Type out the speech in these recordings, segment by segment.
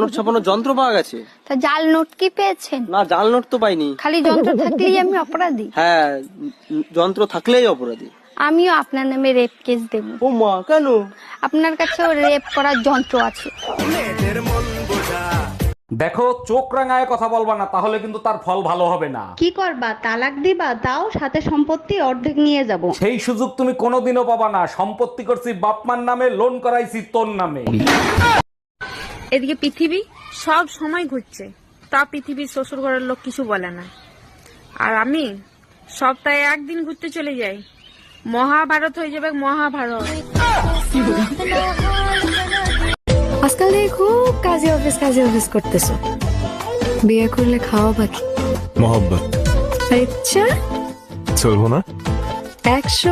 Note ছাপানোর যন্ত্র পাওয়া গেছে। তা জাল নোট কি পেয়েছেন? না, জাল নোট তো পাইনি। খালি যন্ত্র থাকলেই আমি অপরাধী? হ্যাঁ, যন্ত্র থাকলেই অপরাধী। আমিও আপনার নামে রেপ কেস দেব। ও মা, কেন? আপনার কাছেও রেপ করার যন্ত্র আছে। দেখো, চোখ রাঙায় কথা বলবা না, তাহলে কিন্তু তার ফল ভালো হবে না। কি করবা? তালাক দিবা? তাও সাথে সম্পত্তি অর্ধেক নিয়ে যাব। সেই সুযোগ তুমি কোনোদিনও পাবা না। সম্পত্তি করছি বাপমার নামে, লোন করাইছি তোর নামে। এদিকে পৃথিবী সব সময় ঘুরছে, তা পৃথিবীর শ্বশুর ঘরের লোক কিছু বলে না। আর আমি সপ্তাহে একদিন ঘুরতে চলে যাই, মহাভারত হয়ে যাবে মহাভারত। আজকাল দেখি খুব কাজে অফিস করতেছো। বিয়ে করলে খাওয়া বাকি মোহাব্বত ইচ্ছা চলবো না। 100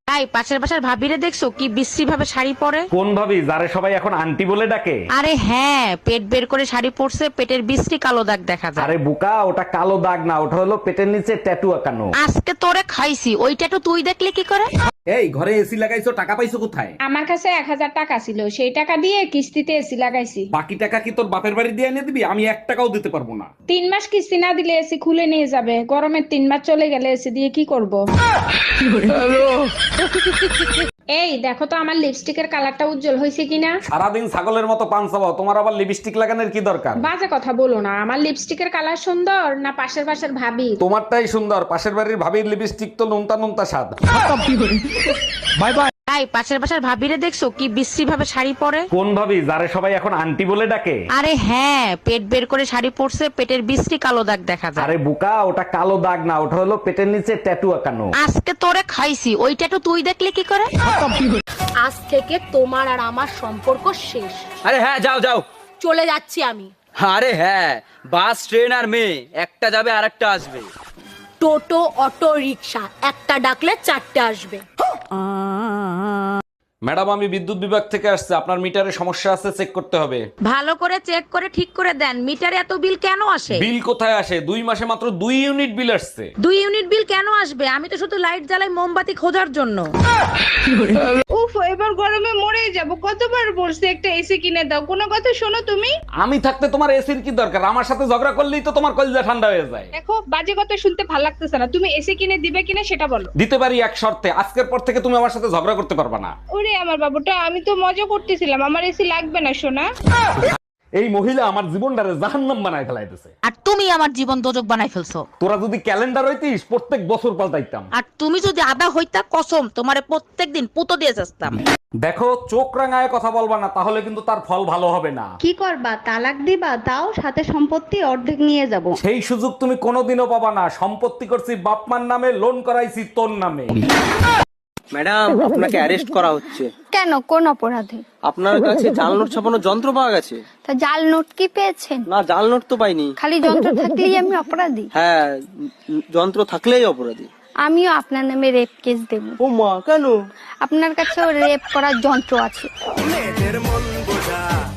তাই পাশের বাসার ভাবিরে দেখছো কি বিশ্রী ভাবে শাড়ি পরে? কোন ভাবি, যারে সবাই এখন আন্টি বলে ডাকে? আরে হ্যাঁ, পেট বের করে শাড়ি পরছে, পেটের বিশ্রী কালো দাগ দেখা যায়। আরে বুকা, ওটা কালো দাগ না, ওটা হলো পেটের নিচে ট্যাটু আঁকানো। আজকে তোরে খাইছি, ওইটা তো তুই দেখলে কি করে? এই ঘরে এসি লাগাইছো, টাকা পাইছো কোথায়? আমার কাছে 1000 টাকা ছিল, সেই টাকা দিয়ে কিস্তিতে এসি লাগাইছি। বাকি টাকা কি তোর বাপের বাড়ি দিয়ে এনে দিবি? আমি 1 টাকাও দিতে পারবো না। 3 মাস কিস্তি না দিলে এসি খুলে নিয়ে যাবে। গরমের 3 মাস চলে গেলে এসি দিয়ে কি করব? এই দেখো তো আমার লিপস্টিকের কালারটা উজ্জ্বল হয়েছে কিনা। সারাদিন ছাগলের মতো পান চাবাও, তোমার আবার লিপস্টিক লাগানোর কি দরকার? বাজে কথা বলো না। আমার লিপস্টিকের কালার সুন্দর না পাশের বাসার ভাবি? তোমারটাই সুন্দর, পাশের বাড়ির ভাবির লিপস্টিক তো নুনতা নুনতা স্বাদ। Bye bye. তাই পাশের বাসার ভাবিরে দেখছো কি বিশ্রী ভাবে শাড়ি পরে? কোন ভাবি, যারে সবাই এখন আন্টি বলে ডাকে? আরে হ্যাঁ, পেট বের করে শাড়ি পরছে, পেটের বিশ্রী কালো দাগ দেখা যায়। আরে বুকা, ওটা কালো দাগ না, ওটা হলো পেটের নিচে ট্যাটু আঁকানো। আজকে তোরে খাইছি, ওইটা তো তুই দেখলে কি করে? আজ থেকে তোমার আর আমার সম্পর্ক শেষ। আরে হ্যাঁ, যাও যাও। চলে যাচ্ছি আমি। আরে হ্যাঁ, বাস, ট্রেন আর মেয়ে, একটা যাবে আর একটা আসবে। টোটো, অটো, রিক্সা, একটা ডাকলে 4টে আসবে। ম্যাডাম, আমি বিদ্যুৎ বিভাগ থেকে আসছে, আপনার মিটারে সমস্যা আছে, চেক করতে হবে। ভালো করে চেক করে ঠিক করে দেন। মিটারে এত বিল কেন আসে? বিল কোথায় আসে? 2 মাসে মাত্র 2 ইউনিট বিল আসছে। 2 ইউনিট বিল কেন আসবে? আমি তো শুধু লাইট জ্বালাই মোমবাতি খোঁজার জন্য। উফ, এবার গরমে মরে যাব। কতবার বলছি একটা এসি কিনে দাও, কোনো কথা শোনো তুমি? আমি থাকতে তোমার এসির কি দরকার? আমার সাথে ঝগড়া করলেই তো তোমার কলিজা ঠান্ডা হয়ে যায়। দেখো, বাজে কথা শুনতে ভালো লাগতেছে না। তুমি এসি কিনে দিবে কিনা সেটা বলো। দিতে পারি এক শর্তে, আজকের পর থেকে তুমি আমার সাথে ঝগড়া করতে পারবে না। ওরে আমার বাবুটা, আমি তো মজা করতেছিলাম। আমার এসি লাগবে না সোনা। এই মহিলা আমার জীবনটারে জাহান্নাম বানায় ফেলাইতেছে। আর তুমি আমার জীবন দোজক বানাই ফেলছো। তোরা যদি ক্যালেন্ডার হইতিস, প্রত্যেক বছর পাল্টাইতাম। আর তুমি যদি আদা হইতা, কসম তোমারে প্রত্যেকদিন পুতো দিয়ে যাস্তাম। দেখো, চোখ রাঙায় কথা বলবা না, তাহলে কিন্তু তার ফল ভালো হবে না। কি করবা? তালাক দিবা? তাও সাথে সম্পত্তি অর্ধেক নিয়ে যাব। সেই সুযোগ তুমি কোনোদিনও পাবা না। সম্পত্তি করছি বাপমার নামে, লোন করাইছি তোর নামে। ম্যাডাম, আপনাকে অ্যারেস্ট করা হচ্ছে। কেন, কোন অপরাধে? আপনার কাছে জাল নোট ছাপানোর যন্ত্র পাওয়া গেছে। তা জাল নোট কি পেয়েছেন? না, জাল নোট তো পাইনি। খালি যন্ত্র থাকলেই আমি অপরাধী? হ্যাঁ, যন্ত্র থাকলেই অপরাধী। আমিও আপনার নামে রেপ কেস দেব। ও মা, কেন? আপনার কাছেও রেপ করার যন্ত্র আছে।